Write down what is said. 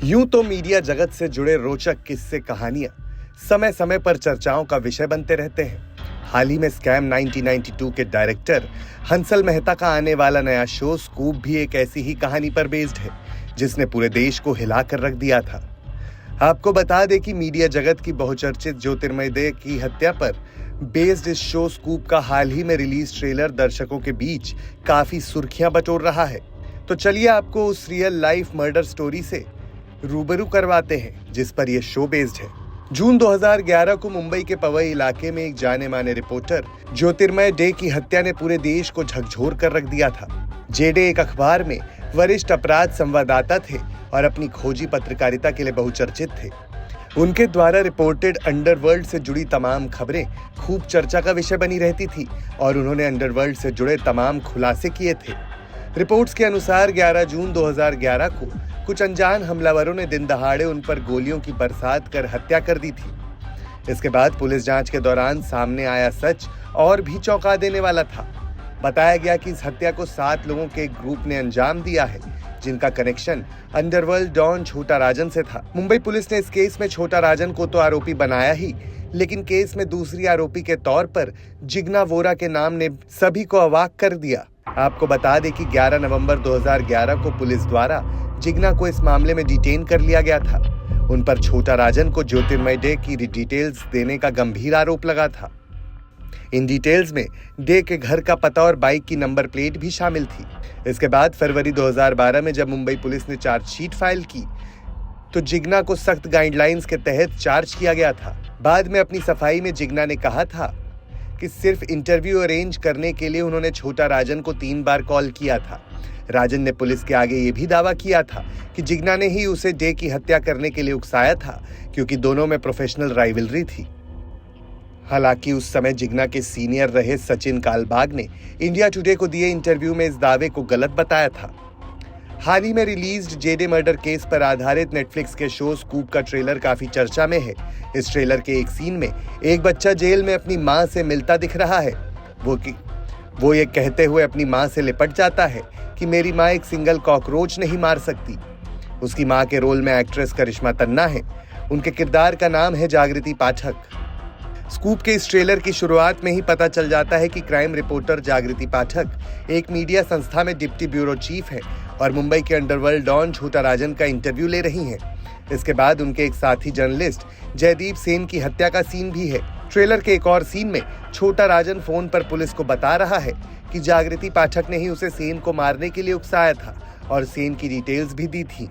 यूं तो मीडिया जगत से जुड़े रोचक किस्से कहानियां समय समय पर चर्चाओं का विषय बनते रहते हैं। हाल ही में स्कैम 1992 के डायरेक्टर हंसल मेहता का आने वाला नया शो स्कूप भी एक ऐसी ही कहानी पर बेस्ड है, जिसने पूरे देश को हिलाकर रख दिया था। आपको बता दें कि मीडिया जगत की बहुचर्चित ज्योतिर्मय दे की हत्या पर बेस्ड इस शो स्कूप का हाल ही में रिलीज ट्रेलर दर्शकों के बीच काफी सुर्खियां बटोर रहा है। तो चलिए आपको उस रियल लाइफ मर्डर स्टोरी से रूबरू करवाते हैं जिस पर यह शो बेस्ड है। जून 2011 को मुंबई के पवई इलाके में एक जाने माने रिपोर्टर ज्योतिर्मय डे की हत्या ने पूरे देश को झकझोर कर रख दिया था। जेडे एक अखबार में वरिष्ठ अपराध संवाददाता थे और अपनी खोजी पत्रकारिता के लिए बहुचर्चित थे। उनके द्वारा रिपोर्टेड अंडरवर्ल्ड से जुड़ी तमाम खबरें खूब चर्चा का विषय बनी रहती थी और उन्होंने अंडरवर्ल्ड से जुड़े तमाम खुलासे किए थे। रिपोर्ट्स के अनुसार 11 जून 2011 को कुछ अनजान हमलावरों ने दिन दहाड़े उन पर गोलियों की बरसात कर हत्या कर दी थी। इसके बाद पुलिस जांच के दौरान सामने आया सच और भी चौंका देने वाला था। बताया गया कि इस हत्या को 7 लोगों के एक ग्रुप ने अंजाम दिया है, जिनका कनेक्शन अंडरवर्ल्ड डॉन छोटा राजन से था। मुंबई पुलिस ने इस केस में छोटा राजन को तो आरोपी बनाया ही, लेकिन केस में दूसरी आरोपी के तौर पर जिग्ना वोरा के नाम ने सभी को अवाक कर दिया। आपको बता दें कि 11 नवंबर 2011 को पुलिस द्वारा जिग्ना को इस मामले में डिटेन कर लिया गया था। उन पर छोटा राजन को ज्योतिर्मय डे की डिटेल्स देने का गंभीर आरोप लगा था। इन डिटेल्स में डे के घर का पता और बाइक की नंबर प्लेट भी शामिल थी। इसके बाद फरवरी 2012 में जब मुंबई पुलिस ने चार्जशीट फाइल की तो जिग्ना को सख्त गाइडलाइंस के तहत चार्ज किया गया था। बाद में अपनी सफाई में जिग्ना ने कहा था कि सिर्फ इंटरव्यू अरेंज करने के लिए उन्होंने छोटा राजन को 3 बार कॉल किया था। राजन ने पुलिस के आगे ये भी दावा किया था कि जिग्ना ने ही उसे डे की हत्या करने के लिए उकसाया था, क्योंकि दोनों में प्रोफेशनल राइवलरी थी। हालांकि उस समय जिग्ना के सीनियर रहे सचिन कालबाग ने इंडिया टुडे को दिए इंटरव्यू में इस दावे को गलत बताया था। हाल ही में रिलीज्ड जेडे मर्डर केस पर आधारित नेटफ्लिक्स के शो स्कूप का ट्रेलर काफी चर्चा में है। इस ट्रेलर के एक सीन में एक बच्चा जेल में अपनी मां से मिलता दिख रहा है। वो ये कहते हुए अपनी मां से लिपट जाता है कि मेरी मां एक सिंगल कॉकरोच नहीं मार सकती। उसकी मां के रोल में एक्ट्रेस करिश्मा तन्ना है। उनके किरदार का नाम है जागृति पाठक। स्कूप के इस ट्रेलर की शुरुआत में ही पता चल जाता है कि क्राइम रिपोर्टर जागृति पाठक एक मीडिया संस्था में डिप्टी ब्यूरो चीफ है और मुंबई के अंडरवर्ल्ड डॉन छोटा राजन का इंटरव्यू ले रही हैं। इसके बाद उनके एक साथी जर्नलिस्ट जयदीप सेन की हत्या का सीन भी है। ट्रेलर के एक और सीन में छोटा राजन फोन पर पुलिस को बता रहा है कि जागृति पाठक ने ही उसे सेन को मारने के लिए उकसाया था और सेन की डिटेल्स भी दी थी।